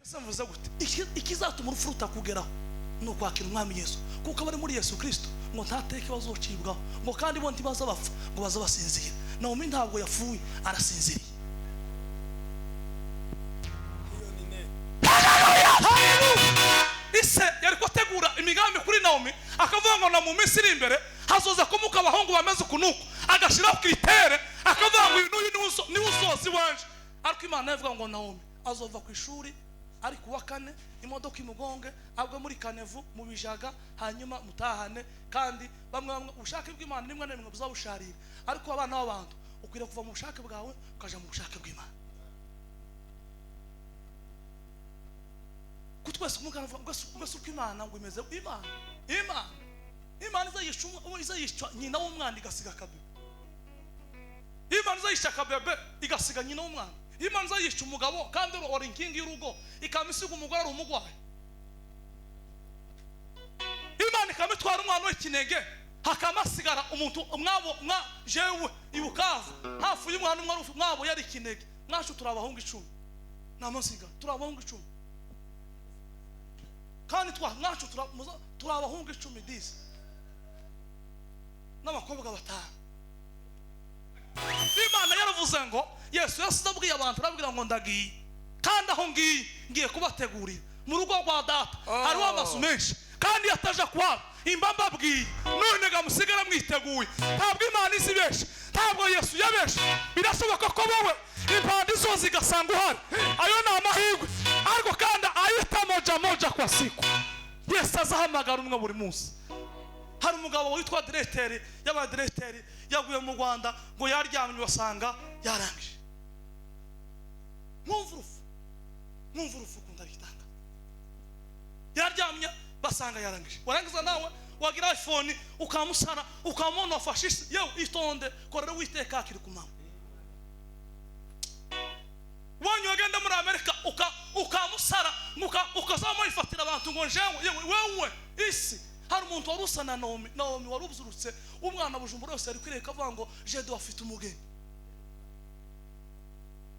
Samvuze gute ikizatuma urupfu rutakugeraho no kwakira umwami Yesu, kuko abari muri Yesu Kristo ngo ntateke bazocibwaho, ngo kandi bo ntibaza bapfa, ngo baza basinzira. Naomi ntabwo yapfuye, arasinziriye. Ise yari gutegura imigambi kuri Naomi, akavuga ngo na mu minsi iri imbere hazoza kumuka abahungu bameze kunuko, agashiraho kritere, akavuga ngo uyu ni usozi wanje. Ariko Imana yavuga ngo Naomi azova ku ishuri ari kuwa kane, imodoka imugonge, abwe muri Kanevu mu bijaga, hanyuma mutahane. Kandi bamwe ubushake bw'Imana nimwe nemwe buzabusharira, ariko abana b'abantu ukwiriye kuva mu bushake bwawe ukaja mu bushake bw'Imana. Kutwese kumukana ngo suko Imana ngo imeze Imana izayishwa nyina w'umwana igasiga kabebe. Imana izayishaka kabebe igasiga nyina w'umwana. Imana izayishwa umugabo kandi uri inkingi y'urugo ikamisiga umugore ari umugwayi. Imana ikamitwara umwana w'ikinege hakamasigara umuntu umwabo jewe ibukavu hafu y'umwana umwe mwabo yari ikinege. Mwacu turabahunga 10 namasiga turabahunga 10 kandi mwacu turabahunga 10 disi n'abakobwa batanu. Imana yaravuze ngo Yesu yasabwiye abantu arabwira ngo ndagiye, kandi aho ngiye kubategurira mu rugo rwa data hariho amazu menshi, kandi yataje kwabo imbamba bwiye none gamusigara mwiteguye. Ntabwo Imana izibeshe, ntabwo Yesu yabeshe. Birashoboka ko wowe impande zose gasanga uhari, ayo ni amahirwe, ariko kandi ayita moja kwa siku. Yesu azahamagara umwe buri munsi. Hari umugabo witwa directeur y'abadirecteur yaguye mu Rwanda ngo yaryamye basanga yarangije. Mwumva urufu kunda bitanga. Yaryamye basanga yarangije. Warangiza nawe wagira iPhone ukamusara ukamona fasciste yewe itonde korera witeka akiri kumama. Wanyu agenda muri Amerika ukamusara ukazamo ifatira abantu ngo njewe wewe isi. Hari umuntu warusana Naomi warubzurutse umwana Bujumbura yose ari kwireka avuga ngo jedo afite umugeni.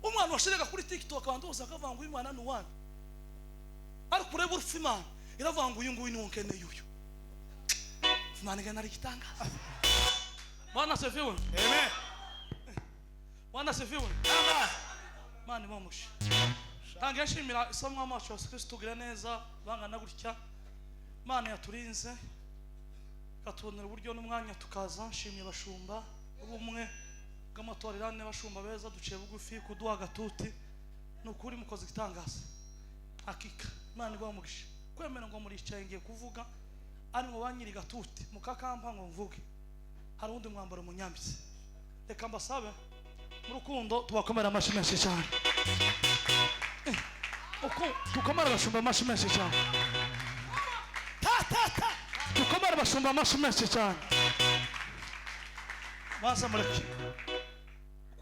Umwana washirega kuri TikTok abantu bose akavuga ngo uyu mwana ni uwanyu, ariko kureba urupfu Imana iravuga ngo uyu nguyu ni wonkene yuyu. Imana igana rigitanga. Bwana sefiwe. Amen. Bwana sefiwe. Amen. Mani bamushi. Tangiye nshimira isamwa amacu ya Kristo tugira neza bangana gutya. Mana yaturinze katubonera uburyo n'umwanya tukaza. Nshimye bashumba ubumwe bw'amatorerane, bashumba beza duciye bugufi kuduha agatuti. Nukuri mukoze gitangaza hakika. Imana ibamugisha kwemera ngo muricaye ngiye kuvuga ari ngo banyiri gatuti mukakamba ngo mvuge. Hari undi mwambaro munyambitse, reka mbasabe mu rukundo tubakomera amashi menshi cyane. Uko tukomera bashumba amashi menshi cyane. Tukomera bashumba amashi menshi cyane. Baza mureke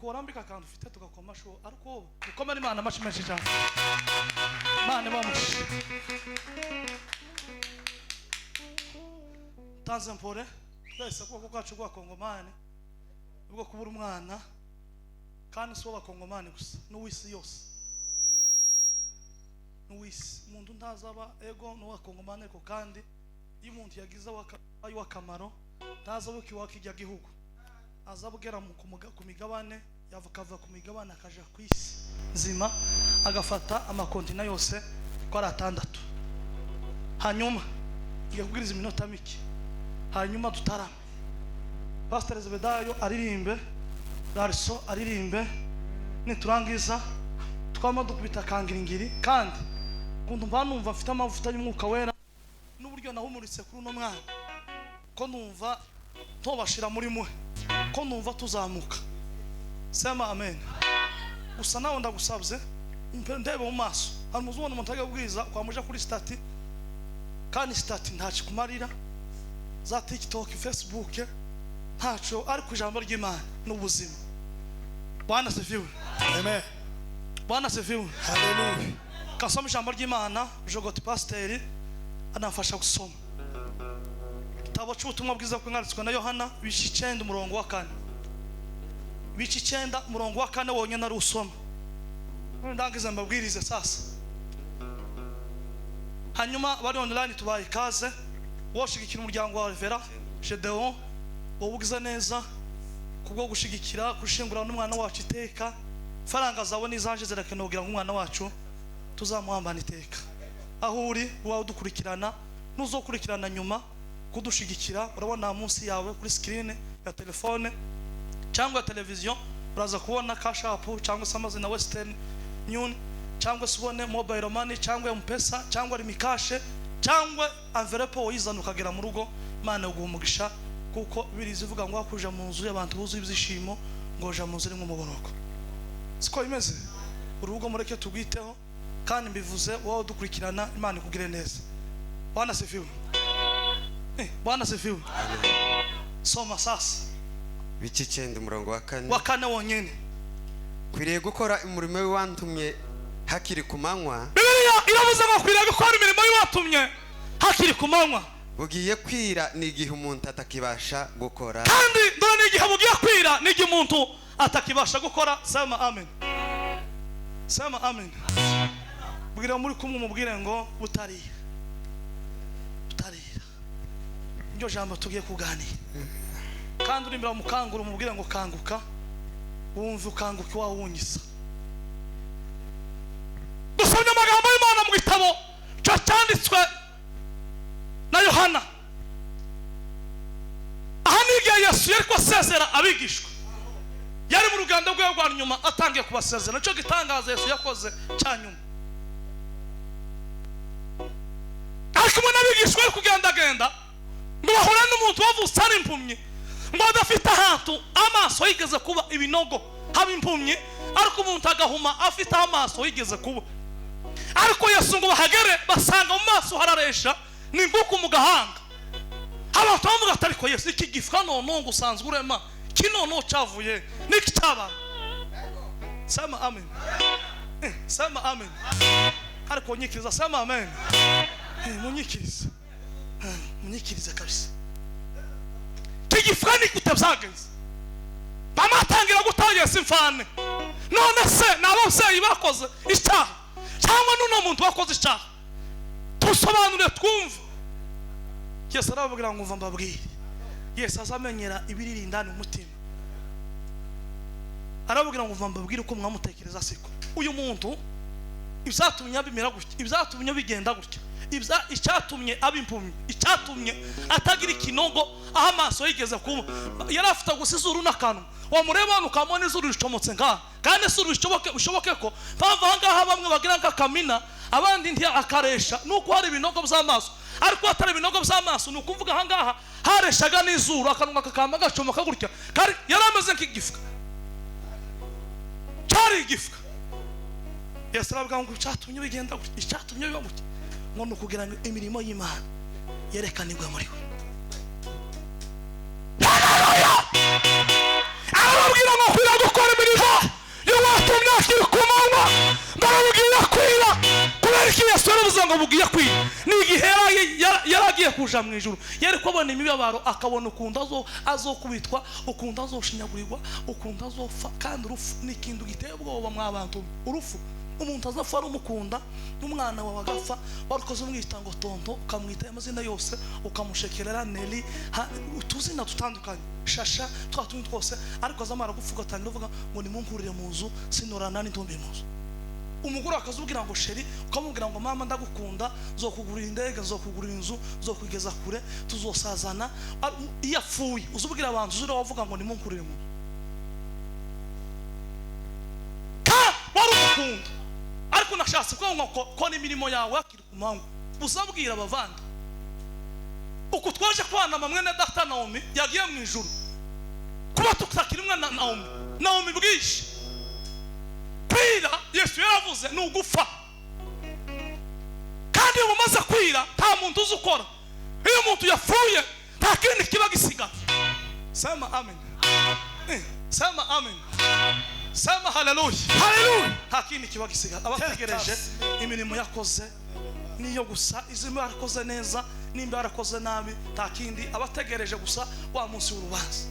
kurambika kandi ufite tugakoma sho, ariko tukomera Imana amashi menshi cyane. Imana bamushi tanze mpore twese kuko kwacu gwa Kongomani ubwo kubura umwana, kandi so bakongomani gusa n'uwisi yose. N'uwisi umuntu ntazaba ego n'uwakongomani, ariko kandi iyo umuntu yagize wakamaro ntazaba kiwakijya gihugu, azabugera ku migabane yavukava ku migabane akaja ku isi nzima, agafata amakontina yose ko ari 6. Hanyuma yagwiriza iminota mike, hanyuma dutarama Pastor Zebedayo aririmbe, Darso aririmbe, niturangiza twama dukubita kangiringiri. Kandi kuntumva numva mfite amavuta y'umwuka wera n'uburyo nahumuritse kuri uno mwana, ko numva tobashira muri muhe, ko numva tuzamuka. Sema amen. Gusa nawe ndagusabye ndebe mu maso, hari muzubona umuntu agabwiza kwa muja kuri stati, kandi stati ntaci kumarira za TikTok, Facebook ntaco, ariko ijambo ry'Imana n'ubuzima. Bwana sefiwe. Amen. Bwana sefiwe. Hallelujah. Kasoma ijambo ry'Imana, Jogoti Pastor anafasha gusoma igitabo cy'ubutumwa bwiza bwanditswe na Yohana 9:4. 9:4 wonyine ari usoma. Ndangiza mbabwirize sasa. hanyuma bari online tubaye ikaze woshigikira umuryango wa Vera Gedeon wobugize neza kubwo gushigikira kushingura n'umwana wacu iteka faranga zawe nizanje zirakenogira umwana wacu tuzamuhambana iteka aho uri wawe dukurikirana nuzokurikirana nyuma kudushigikira urabona munsi yawe kuri screen ya telefone cyangwa televiziyo uraza kubona cash app cyangwa samazina Western Union cyangwa subone mobile money cyangwa M-Pesa cyangwa rimikashe cyangwa envelope oyizana ukagera mu rugo Imana ugumugisha kuko birizi ivuga ngo akuja mu nzu y'abantu buzuye ibyishimo ngo ja mu nzu rimwe muboroko siko imeze urugo mureke tugwiteho kandi mbivuze wawe dukurikirana Imana ikugire neza Bwana sifiwe Bwana sifiwe soma sasa bice 9 umurongo wa 4 wa 4 wonyene kwiriye gukora umurimo w'wantumye hakiri kumanywa Bibiliya iravuze ngo kwiriye gukora imirimo y'watumye hakiri kumanywa bugiye kwira nigihe umuntu atakibasha gukora kandi ndone nigihe bugiye kwira nigihe umuntu atakibasha gukora sema amen sema amen bwira muri kumwe mubwire ngo butarira njo jambo tugiye kuganira kandi urimbira mukangura umubwire ngo kanguka wumve ukanguka wawunyisa dusomye amagambo y'Imana mu gitabo cyanditswe na Yohana aha nigihe Yesu yari kwasezera abigishwa yari mu rugendo rwe rwa nyuma atangiye kubasezera cyo gitangaza Yesu yakoze cyanyuma ariko mwana abigishwa ari kugendagenda ngo bahura n'umuntu wavutse ari impumyi ngo adafite ahantu amaso yigeze kuba ibinogo haba impumyi ariko umuntu agahuma afite amaso yigeze kuba ariko Yesu ngo bahagere basanga mu maso hararesha ni nguko mu gahanga abantu bavuga ati ariko Yesu iki gifwa none ngo usanzwe urema kinono cyavuye niki cyaba sema amen sema amen ariko nyikiriza sema amen munyikiriza kabisa kigifwa ni kutabyagenze bamatangira gutagesa imfane none se nabavyeyi bakoze icyaha cyangwa nuno muntu wakoze icyaha tusobanure twumve Yesu arababwira ngo umva mbabwire Yesu azamenyera ibiriri indani umutima arababwira ngo umva mbabwire uko mwamutekereza siko uyu muntu ibyatumye abimera gutya ibyatumye bigenda gutya icyatumye abimpumye icyatumye atagira ikinogo aho amaso yigeze kuba yari afite gusa izuru n'akanwa wamureba ukamubona izuru ricomotse ngaha kandi izuru bishoboke ko bava ngaha bamwe bagira nk'akamina abandi nti akaresha nuko hari ibinogo by'amaso ariko atari ibinogo by'amaso nuko uvuga aha ngaha hareshaga n'izuru akanwa kakamba gacomoka gutya kandi yari ameze nk'igifwa cyari igifwa Yesu aravuga ngo icyatumye bigenda gutya icyatumye biba gutya ngo nukugira ngo imirimo y'Imana yerekanirwe muri we arababwira ngo kwira gukora imirimo y'uwatumye akiri kumanywa barabubwira kwira kubera iki Yesu yaravuze ngo bugiye kwira ni igihe yaragiye kuja mu ijuru yari kubona imibabaro akabona ukunda azokubitwa ukunda azoshinyagurirwa ukunda azopfa kandi urufu ni ikintu giteye ubwoba mwabantu urufu umuntu azapfa ari umukunda n'umwana wawe agapfa warukoze umwita ngo tonto ukamwita amazina yose ukamushekerera Neli utuzina tutandukanye shasha twatundi twose ariko azamara gupfuga tangira uvuga ngo nimunkurire mu nzu sinorana n'intumbi mu nzu umugore akazubwira ngo sheri ukamubwira ngo mama ndagukunda zokugurira indege zokugurira inzu zokugeza kure tuzosazana iyo apfuye uzubwira abantu uzura wavuga ngo nimunkurire mu nzu warukunda ariko nashatse ko n'imirimo yawe akiri kumanywa uzabwira abavandi uko twaje kwanama mwene data Naomi yagiye mu ijuru kuba tutakiri mwana Naomi bwishe kwira Yesu yaravuze ni ugufa kandi iyo umaze kwira nta muntu uzi ukora iyo umuntu yapfuye nta kindi kiba gisigaye sema amen sema amen sema haleluya haleluya nta kindi kiba gisigaye abategereje imirimo yakoze niyo gusa izimo yarakoze neza nimba yarakoze nabi nta kindi abategereje gusa wa munsi w'urubanza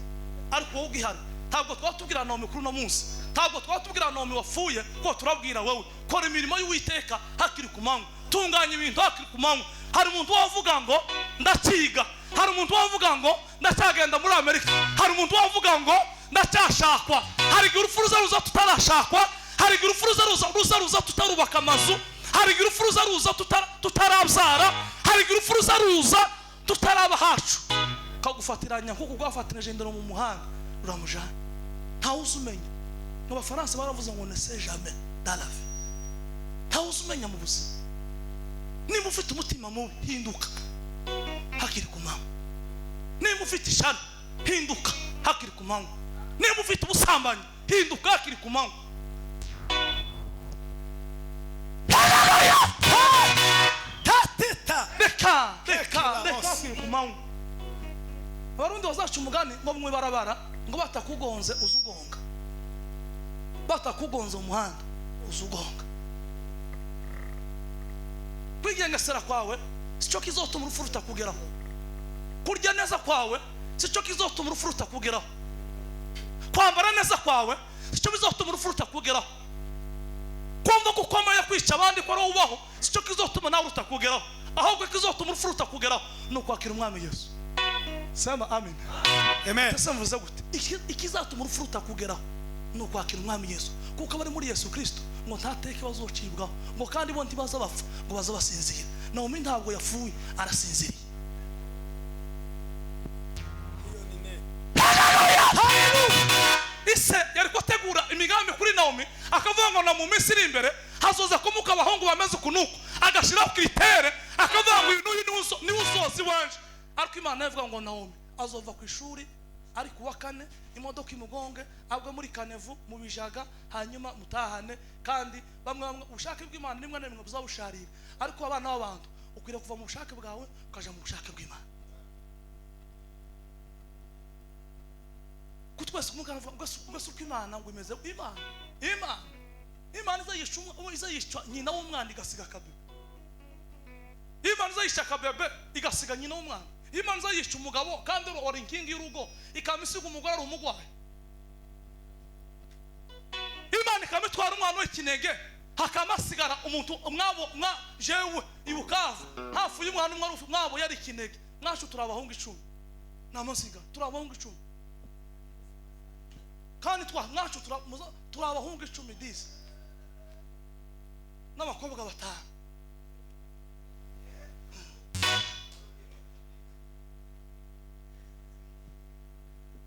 ariko wowe ugihari ntabwo twatubwira Naomi kuri no munsi ntabwo twatubwira Naomi wapfuye ko turabwira wowe kora imirimo y'Uwiteka hakiri kumanywa gutunganya ibintu hakiri ku manywa. Hari umuntu wavuga ngo ndakiga, hari umuntu wavuga ngo ndacyagenda muri Amerika, hari umuntu wavuga ngo ndacyashakwa. Hari igihe urupfu ruza tutarashakwa, hari igihe urupfu ruza tutarubaka amazu, hari igihe urupfu ruza tutarabyara, hari igihe urupfu ruza tutaraba hacu. Kagufatiranya nkuko gwafatirije indero mu muhanda uramujana, ntawe uzumenya. N'abafaransa baravuze ngo ne sais jamais dans la vie, ntawe uzumenya mu buzima. Niba ufite umutima mubi hinduka hakiri ku manywa. Niba ufite ishari hinduka hakiri ku manywa. Niba ufite ubusambanyi hinduka hakiri ku manywa. Reka hakiri ku manywa. Abarundi bazaca umugani ngo mwe barabara ngo batakugonze uzugonga, batakugonze umuhanda uzugonga. Kwigengesera kwawe sico kizotuma urupfu rutakugeraho. Kurya neza kwawe sico kizotuma urupfu rutakugeraho. Kwambara neza kwawe sico bizotuma urupfu rutakugeraho. Kumva gukomeye kwica abandi ko ari ubaho sico kizotuma nawe rutakugeraho. Ahubwo kizotuma urupfu rutakugeraho no kwakira umwami Yesu. Sema amen. Amen. Tusemvuze gute ikizatuma urupfu rutakugeraho no kwakira umwami Yesu, kuko bari muri Yesu Kristo ngo ntateke bazocibwaho, ngo kandi bo ntibaza bapfa, ngo baza basinzira. Naomi ntabwo yapfuye, arasinziriye. Ise yari gutegura imigambi kuri Naomi, akavuga ngo na mu minsi iri imbere hazoza kumuka abahungu bameze kunuko, agashiraho kritere, akavuga ngo uyu ni usozi wanje. Ariko Imana ivuga ngo Naomi azova ku ishuri ari kuwa kane, imodoka imugonge, abwe muri Kanevu mu bijaga, hanyuma mutahane. Kandi bamwe ubushake bw'Imana nimwe na nimwe buzabusharira, ariko abana b'abantu ukwiriye kuva mu bushake bwawe ukaja mu bushake bw'Imana. Kutwese kumukana ngo Imana ngo imeze Imana izayishwa nyina w'umwana igasiga kabebe. Imana izayishaka kabebe igasiga nyina w'umwana. Imana izayishwa umugabo kandi uri inkingi y'urugo ikamisiga umugore ari umugwayi. Imana ikamitwara umwana w'ikinege hakamasigara umuntu umwabo jewe ibukavu hafu y'umwana umwe mwabo yari ikinege. Mwacu turabahungu 10 namasiga turabahungu 10 kandi mwacu turabahungu 10 n'abakobwa 5.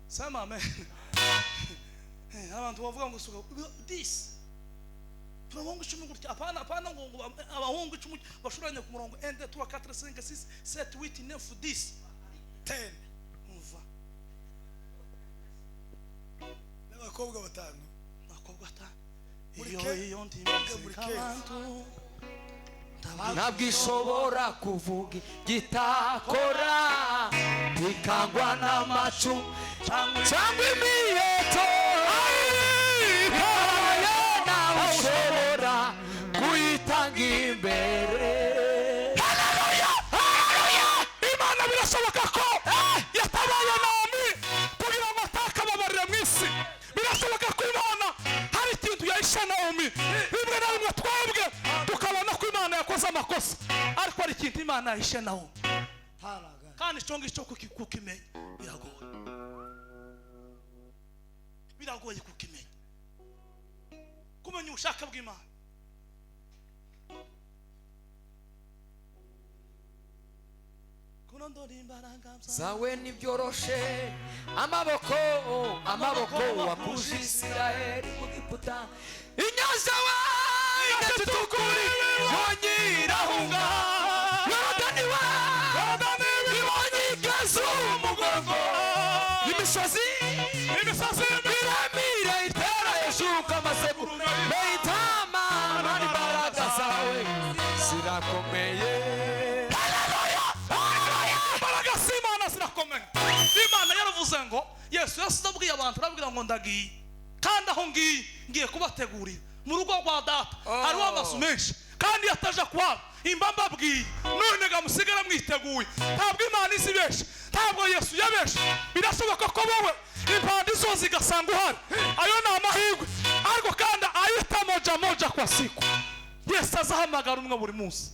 Sema amen. Abantu bavuga ngo suka 10 turabahungu 10 gutya. Apana ngo abahungu 10 bashuranye ku murongo 1 2 3 4 5 6 7 8 9 10 10 umva n'abakobwa 5 iyo ndimeze abantu ntabwishobora kuvuga gitakora bikangwa n'amacu cyangwa imiyeto nawe ushobora kuyitanga imbere. Haleluya, haleluya. Imana birashoboka ko yatabaye Naomi kugira ngo atakababarira mu isi. Birashoboka ko Imana hari ikintu yahishe Naomi. Rimwe na rimwe twebwe tukabona ko Imana yakoze amakosa, ariko ari ikintu Imana yahishe Naomi. Kandi icyo ngicyo kukimenya biragoye kukimenya, kumenya ubushake bw'Imana. Zawe nibyoroshe amaboko wakuje Isiraheli mu Egiputa, inyanja wayitukuri yonyirahunga, Yorodani ibonye igeze umugongo, imisozi miremire itera hejuru amaseku beyitama, imbaraga zawe zirakomeye. Imana yaravuze ngo Yesu yasabwiye abantu arabwira ngo ndagiye, kandi aho ngiye kubategurira mu rugo rwa data hariho amazu menshi, kandi yataje kwabo imbamba bwiye none gamusigara mwiteguye. Ntabwo Imana izibesha, ntabwo Yesu yabesha. Birashoboka ko wowe impande zose igasanga uhari, ayo ni amahirwe, ariko kandi ayita moja kwa siku. Yesu azahamagara umwe buri munsi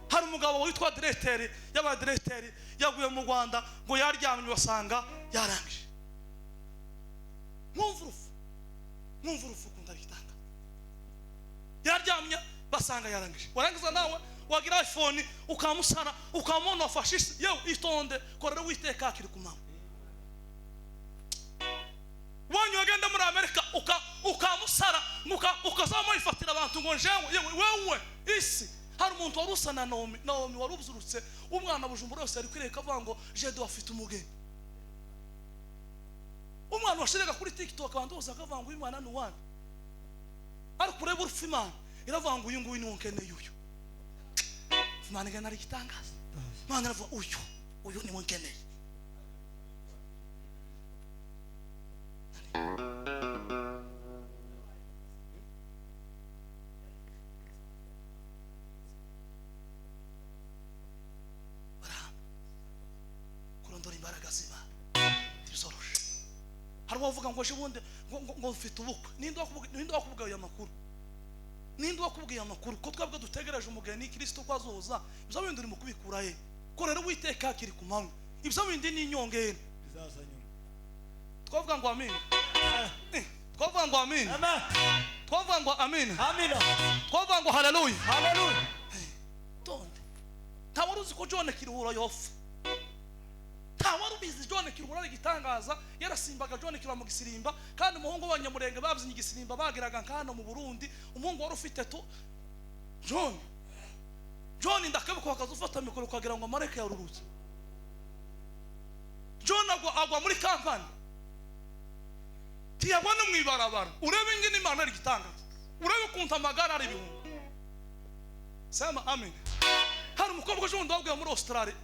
hari umugabo witwa directeur y'aba directeur yaguye mu Rwanda ngo yaryamye basanga yarangije. Mwumva urufu kunda gitanga. Yaryamye basanga yarangije. Warangiza nawe wagira iPhone ukamusara ukamona fasciste yewe itonde korera witeka kiri kumama. Wanyu agenda muri Amerika ukamusara ukazamo ifatira abantu ngo njewe wewe isi hari umuntu warusana Naomi warubzurutse umwana Bujumbura yose ari kwireka avuga ngo jedo afite umugeni. Umwana washirega kuri TikTok abantu bose akavuga ngo uyu mwana ni uwana. Ari kureba urufu Imana iravuga ngo uyu nguyu ni unkeneye uyu. Imana igana ari gitangaza. Imana iravuga uyu ni unkeneye. Kurondora imbaraga z'Imana tizoroshe. Hari uvuga ngo bundi ngo mfite ubukwe. Ninde wakubwiye aya makuru? Ninde wakubwiye amakuru ko twabwe dutegereje umugeni Kristo ko azoza? Ibyo bindi uri mu kubikura he? Ko rero witeka kiri ku manywa. Ibyo bindi ni inyongera bizaza nyuma. Twavuga ngo amen. Twavuga ngo amen. Amen. Twavuga ngo amen. Amen. Twavuga ngo haleluya. Haleluya. Tonde. Tawaruzi ko John Kiruhura yofa. Tawarubizi John Kiruhura igitangaza yarasimbaga John Kiruhura mu gisirimba kandi umuhungu w'abanyamurenge babyinnye igisirimba bagiraga nkano mu Burundi umuhungu wari ufite to John ndakabuko akazufata mikoro kagira ngo amareke yarurutse. John agwa muri kampani tiyabona mwibarabara urebe ingene Imana ari gitangaza urebe kunta amagara ari bihumbi. Sema amen. Hari umukobwa John ndabwiye muri Australia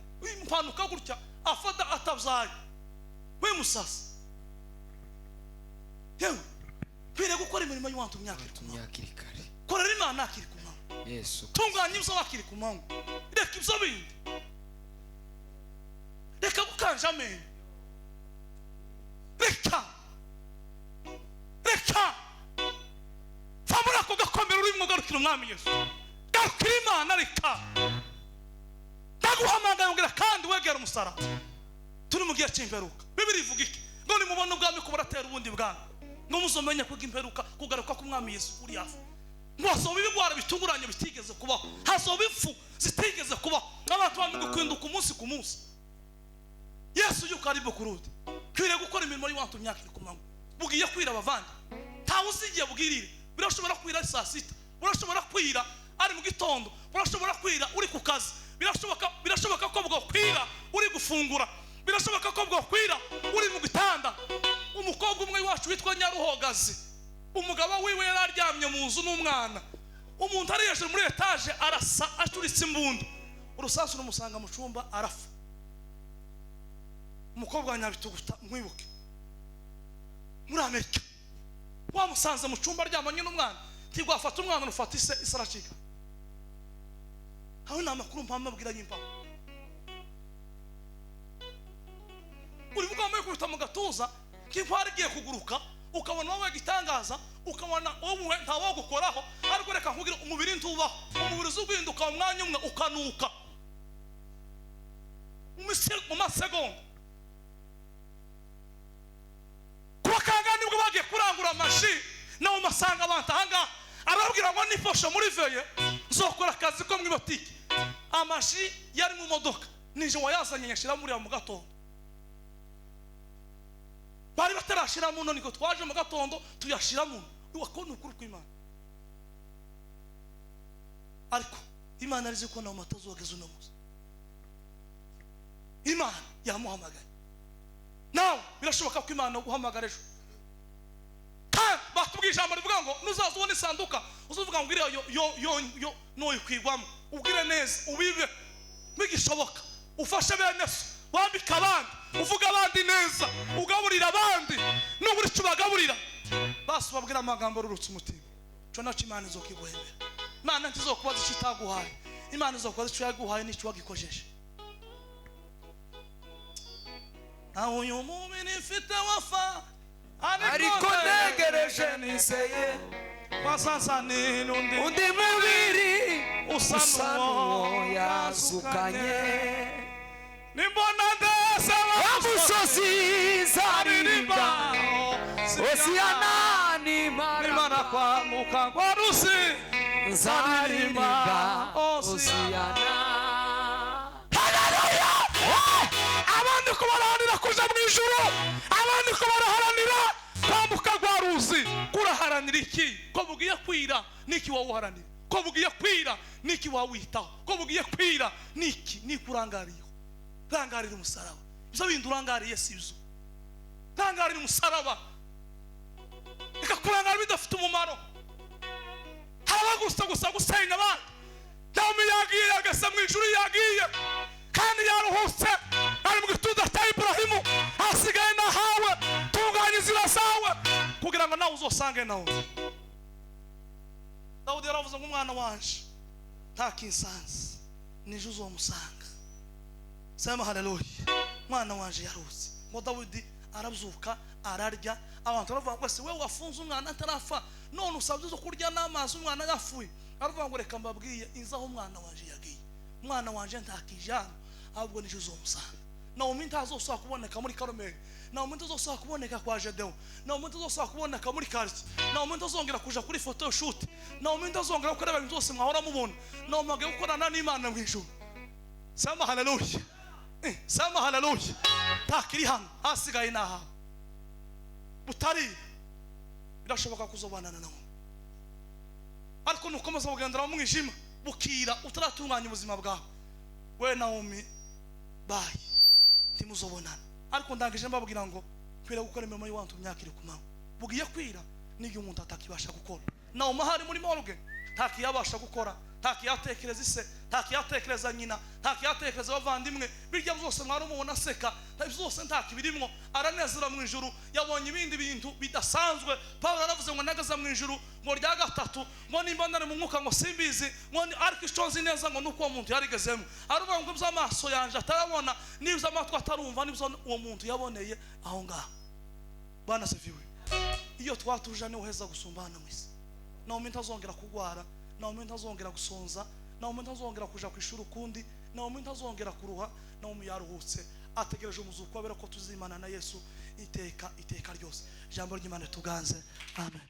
impanuka gutya afada atabzaye we musasa yewe kwire gukora imirimo y'abantu myakiri kare korera Imana akiri ku manywa. Yesu tunganya ibyo wakiri ku manywa reka ibyo bindi reka gukanja amen reka famura ko gakomera uri mu garukira umwami Yesu garukira Imana reka ndaguhamagara ngira kandi wegera umusaraba. Turi mu gihe cy'imperuka. Bibiri ivuga iki? Ngo ni mubona ubwami ko buratera ubundi bwana. Ngo muzomenya ko imperuka kugaruka ku mwami Yesu uri hafi. Ngo hasoba ibigwara bitunguranye bitigeze kubaho. Hasoba impfu zitigeze kubaho. Abantu bamwe gukwinduka umunsi ku munsi. Yesu yuko ari bukurudi. Kwire gukora imirimo y'abantu myakiri ku manywa. Bugiye kwira abavandi. Tawe uzigiye bugirire. Birashobora kwira saa 6. Birashobora kwira ari mu gitondo. Birashobora kwira uri ku kazi. Birashoboka ko bwo kwira uri gufungura. Birashoboka ko bwo kwira uri mu gitanda. Umukobwa umwe wacu witwa Nyaruhogazi umugabo wiwe yararyamye mu nzu n'umwana. Umuntu ari hejuru muri etage arasa acuritse imbunda. Urusasu rumusanga mu cyumba arafa. Umukobwa wa Nyabituguta mwibuke muri Amerika wamusanze mu cyumba aryamanye n'umwana tigwafata umwana ufata isaracika. Hawe na makuru mpamma bwira nyimpa uri mugomba kwita mu gatuza kipari giye kuguruka ukabona wowe gitangaza ukabona wowe ntawo gukoraho ariko reka nkugira umubiri ntubaho umubiri uzugwinduka umwanya umwe ukanuka mu masegonda kuba kangana nibwo bagiye kurangura amashi nawo masanga abantu ahanga arabwira ngo nifosha muri veye nzokora akazi ko mu botike. Amashi yari mu modoka nije wayazanye nyashira muri mu gatondo bari batarashira mu none ko twaje mu gatondo tuyashira mu wakona ukuri kw'Imana ariko Imana arize ko nawo matazogeza uno muzi Imana yamuhamagaye nawe birashoboka ko Imana guhamagara ejo batubwiye ijambo rivuga ngo nuzaza ubona isanduka uzuvuga ngo yo no ikwigwamo ubwire neza ubibe bigishoboka ufashe bene so wambika abandi uvuga abandi neza ugaburira abandi n'uburi cubagaburira basi babwira amagambo rurutse umutima cyo naco Imana izokiguhembera. Imana ntizokubaza icitaguhaye Imana izokubaza icyo yaguhaye n'icyo wagikojeje. Aho uyu mumini mfite wafa ariko negereje niseye wasasa undi mubiri usa n'uwo yarazukanye nimbona ndetse amusozi nzaririmba Hosiyana nimara kwamuka kwa rusi nzaririmba Hosiyana. Haleluya! Abandi ko baraharanira kuja mu ijuru, abandi ko baraharanira kwambuka kwa rusi. Kuraharanira iki? Ko bugiye kwira niki wawuharanira, ko bugiye kwira niki wawitaho, ko bugiye kwira niki nikurangariyeho. Rangarira umusaraba, ibyo bindi urangariye si byo. Rangarira umusaraba, ikakurangara bidafite umumaro. Harabagusa gusenga abandi. Nawe yagiye agasa mu ijuru yagiye kandi yaruhutse ari mu gituza cya Ibrahimu, hasigaye nahawe tunganya inzira zawe kugira ngo nawe uzosange nawe. Dawudi yaravuze ngo umwana wanje ntakinsanze nije uzomusanga. Sema haleluya. Mwana wanje yarutse ngo Dawidi arabyuka ararya. Abantu baravuga ngo se wewe wafunze umwana atarafa none usabye zo kurya n'amazi umwana yafuye. Aravuga ngo reka mbabwiye inzaho umwana wanje yagiye. Umwana wanje ntakijana ahubwo nije uzomusanga. Na umuntu azosaba kuboneka muri Karomeli, na umuntu azosaba kuboneka kwa Jedeo, na umuntu azosaba kuboneka muri quartier, na umuntu azongera kuja kuri photo shoot, na umuntu azongera gukorera ibintu byose mwahora mubona, na umage gukorana n'Imana mu ijuru. Sema haleluya. Sema haleluya. Takiri hano hasigaye naha butari birashoboka kuzobanana nawe, ariko nukomeza kugendera mu mwijima bukira utaratunganya ubuzima bwawe. We Naomi bayi timuzobonana, ariko ndangije mbabwira ngo kwira gukora imirimo y'abantu myaka iri kumaho bugiye kwira n'igihe umuntu atakibasha gukora. Naomi hari muri morgue ntakiyabasha gukora, ntakiyatekereza ise, ntakiyatekereza nyina, ntakiyatekereza abavandimwe. Birya byose mwari umubona seka, byose ntakibirimo. Aranezera mu ijuru, yabonye ibindi bintu bidasanzwe. Pawulo aravuze ngo nagaza mu ijuru ngo rya gatatu ngo nimba nari mu mwuka ngo simbizi ngo ariko icyo nzi neza ngo nuko uwo muntu yarigezemo. Aravuga ngo iby'amaso yanje atarabona n'iby'amatwi atarumva nibyo uwo muntu yaboneye aho ngaho. Bwana seviwe. Iyo twatuje ni uheza gusumbana mu isi. Na umuntu azongera kugwara, na umuntu azongera gusonza, na umuntu azongera kuja ku ishuri ukundi, na umuntu azongera kuruha, na umuntu yaruhutse ategereje umuzuko kubera ko tuzimana na Yesu iteka ryose. Ijambo ry'Imana tuganze. Amen.